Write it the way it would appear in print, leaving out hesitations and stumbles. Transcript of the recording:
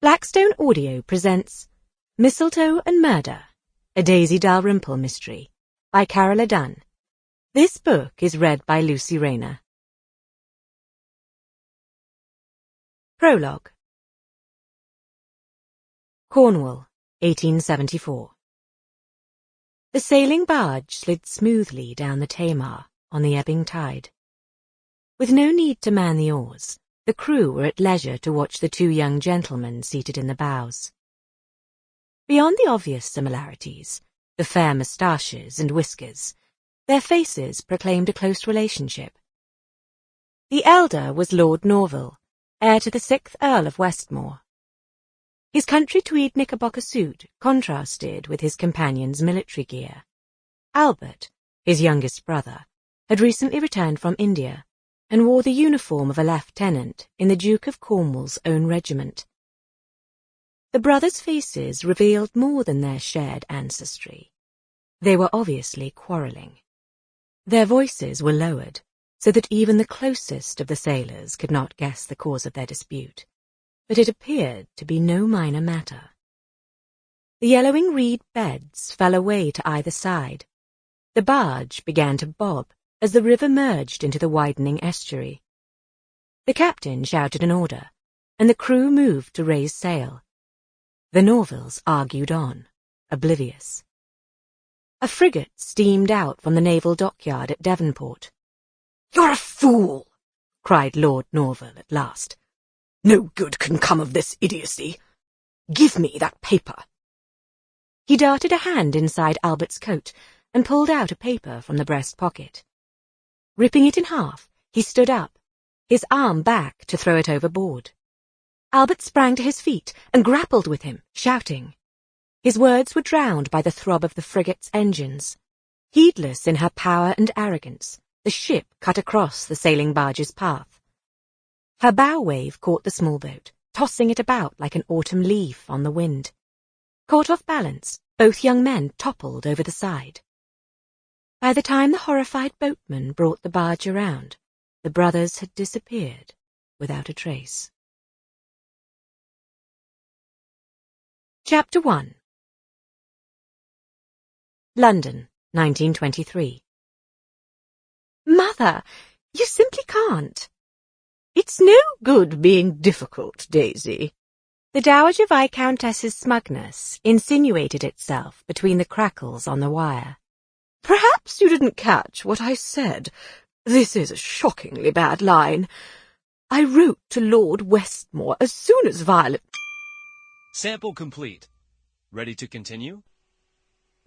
Blackstone Audio presents Mistletoe and Murder, a Daisy Dalrymple mystery, by Carola Dunn. This book is read by Lucy Rayner. Prologue. Cornwall, 1874. The sailing barge slid smoothly down the Tamar on the ebbing tide. With no need to man the oars, the crew were at leisure to watch the two young gentlemen seated in the bows. Beyond the obvious similarities, the fair moustaches and whiskers, their faces proclaimed a close relationship. The elder was Lord Norvilles, heir to the 6th Earl of Westmoor. His country tweed knickerbocker suit contrasted with his companion's military gear. Albert, his youngest brother, had recently returned from India, and wore the uniform of a lieutenant in the Duke of Cornwall's own regiment. The brothers' faces revealed more than their shared ancestry. They were obviously quarrelling. Their voices were lowered, so that even the closest of the sailors could not guess the cause of their dispute, but it appeared to be no minor matter. The yellowing reed beds fell away to either side. The barge began to bob as the river merged into the widening estuary. The captain shouted an order, and the crew moved to raise sail. The Norvilles argued on, oblivious. A frigate steamed out from the naval dockyard at Devonport. "You're a fool!" cried Lord Norvilles at last. "No good can come of this idiocy. Give me that paper." He darted a hand inside Albert's coat and pulled out a paper from the breast pocket. Ripping it in half, he stood up, his arm back to throw it overboard. Albert sprang to his feet and grappled with him, shouting. His words were drowned by the throb of the frigate's engines. Heedless in her power and arrogance, the ship cut across the sailing barge's path. Her bow wave caught the small boat, tossing it about like an autumn leaf on the wind. Caught off balance, both young men toppled over the side. By the time the horrified boatman brought the barge around, the brothers had disappeared without a trace. Chapter 1. London, 1923. "Mother, you simply can't." "It's no good being difficult, Daisy." The Dowager Viscountess's smugness insinuated itself between the crackles on the wire. "Perhaps you didn't catch what I said. This is a shockingly bad line. I wrote to Lord Westmoor as soon as Violet—" Sample complete. Ready to continue?